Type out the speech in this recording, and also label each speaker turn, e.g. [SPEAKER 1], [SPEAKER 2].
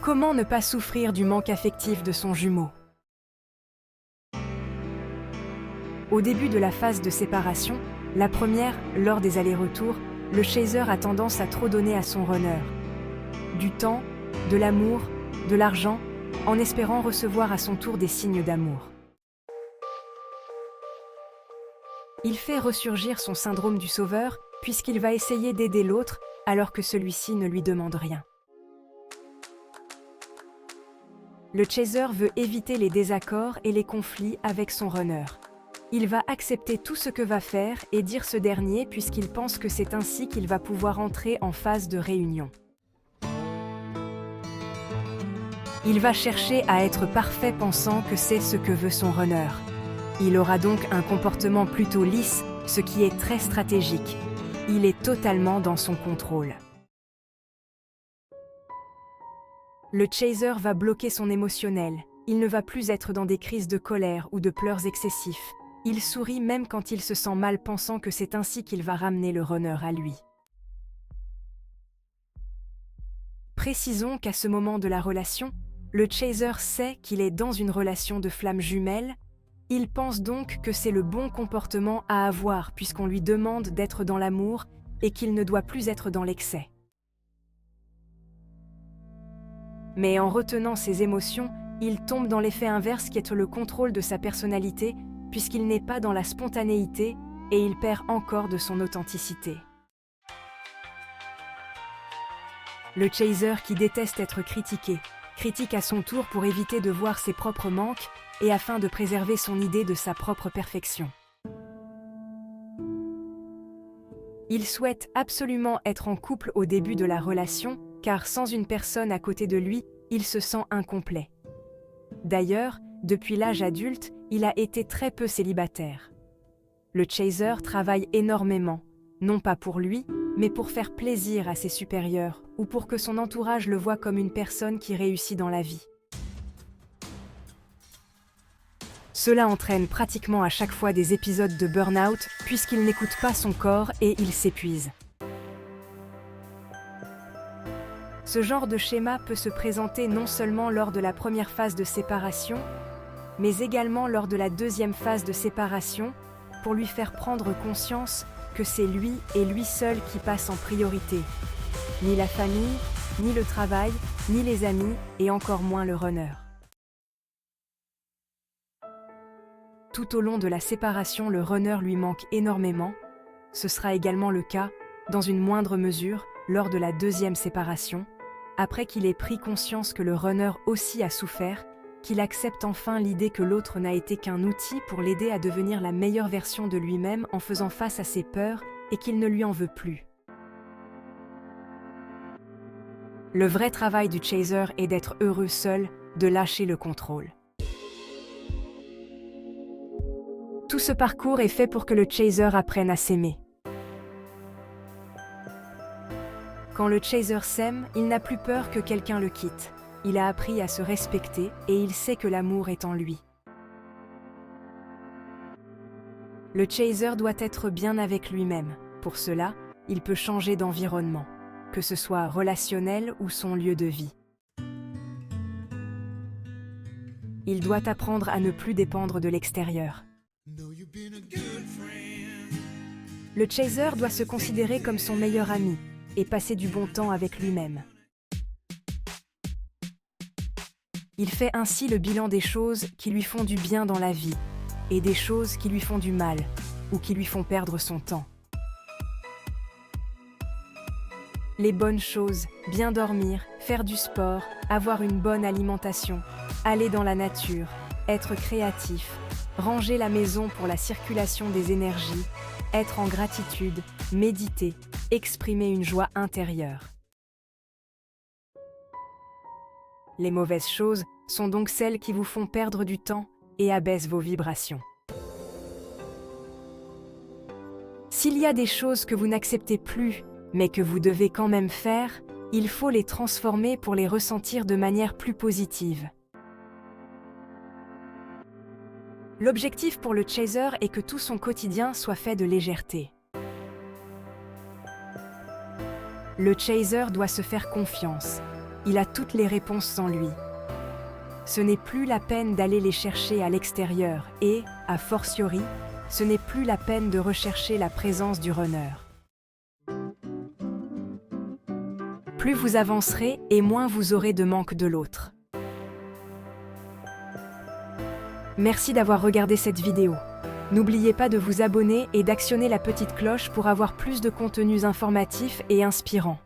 [SPEAKER 1] Comment ne pas souffrir du manque affectif de son jumeau? Au début de la phase de séparation, la première, lors des allers-retours, le chaser a tendance à trop donner à son runner. Du temps, de l'amour, de l'argent, en espérant recevoir à son tour des signes d'amour. Il fait ressurgir son syndrome du sauveur puisqu'il va essayer d'aider l'autre alors que celui-ci ne lui demande rien. Le chaser veut éviter les désaccords et les conflits avec son runner. Il va accepter tout ce que va faire et dire ce dernier puisqu'il pense que c'est ainsi qu'il va pouvoir entrer en phase de réunion. Il va chercher à être parfait pensant que c'est ce que veut son runner. Il aura donc un comportement plutôt lisse, ce qui est très stratégique. Il est totalement dans son contrôle. Le chaser va bloquer son émotionnel. Il ne va plus être dans des crises de colère ou de pleurs excessifs. Il sourit même quand il se sent mal pensant que c'est ainsi qu'il va ramener le runner à lui. Précisons qu'à ce moment de la relation, le chaser sait qu'il est dans une relation de flammes jumelles. Il pense donc que c'est le bon comportement à avoir puisqu'on lui demande d'être dans l'amour et qu'il ne doit plus être dans l'excès. Mais en retenant ses émotions, il tombe dans l'effet inverse qui est le contrôle de sa personnalité puisqu'il n'est pas dans la spontanéité et il perd encore de son authenticité. Le chaser qui déteste être critiqué, critique à son tour pour éviter de voir ses propres manques et afin de préserver son idée de sa propre perfection. Il souhaite absolument être en couple au début de la relation, car sans une personne à côté de lui, il se sent incomplet. D'ailleurs, depuis l'âge adulte, il a été très peu célibataire. Le chaser travaille énormément, non pas pour lui, mais pour faire plaisir à ses supérieurs ou pour que son entourage le voie comme une personne qui réussit dans la vie. Cela entraîne pratiquement à chaque fois des épisodes de burn-out puisqu'il n'écoute pas son corps et il s'épuise. Ce genre de schéma peut se présenter non seulement lors de la première phase de séparation, mais également lors de la deuxième phase de séparation, pour lui faire prendre conscience que c'est lui et lui seul qui passe en priorité. Ni la famille, ni le travail, ni les amis, et encore moins le runner. Tout au long de la séparation, le runner lui manque énormément. Ce sera également le cas, dans une moindre mesure, lors de la deuxième séparation, après qu'il ait pris conscience que le runner aussi a souffert, qu'il accepte enfin l'idée que l'autre n'a été qu'un outil pour l'aider à devenir la meilleure version de lui-même en faisant face à ses peurs et qu'il ne lui en veut plus. Le vrai travail du chaser est d'être heureux seul, de lâcher le contrôle. Tout ce parcours est fait pour que le chaser apprenne à s'aimer. Quand le chaser s'aime, il n'a plus peur que quelqu'un le quitte. Il a appris à se respecter et il sait que l'amour est en lui. Le chaser doit être bien avec lui-même. Pour cela, il peut changer d'environnement, que ce soit relationnel ou son lieu de vie. Il doit apprendre à ne plus dépendre de l'extérieur. Le chaser doit se considérer comme son meilleur ami et passer du bon temps avec lui-même. Il fait ainsi le bilan des choses qui lui font du bien dans la vie et des choses qui lui font du mal ou qui lui font perdre son temps. Les bonnes choses, bien dormir, faire du sport, avoir une bonne alimentation, aller dans la nature, être créatif, ranger la maison pour la circulation des énergies, être en gratitude, méditer, exprimer une joie intérieure. Les mauvaises choses sont donc celles qui vous font perdre du temps et abaissent vos vibrations. S'il y a des choses que vous n'acceptez plus, mais que vous devez quand même faire, il faut les transformer pour les ressentir de manière plus positive. L'objectif pour le chaser est que tout son quotidien soit fait de légèreté. Le chaser doit se faire confiance. il a toutes les réponses en lui. Ce n'est plus la peine d'aller les chercher à l'extérieur et, a fortiori, ce n'est plus la peine de rechercher la présence du runner. Plus vous avancerez et moins vous aurez de manque de l'autre. Merci d'avoir regardé cette vidéo. N'oubliez pas de vous abonner et d'actionner la petite cloche pour avoir plus de contenus informatifs et inspirants.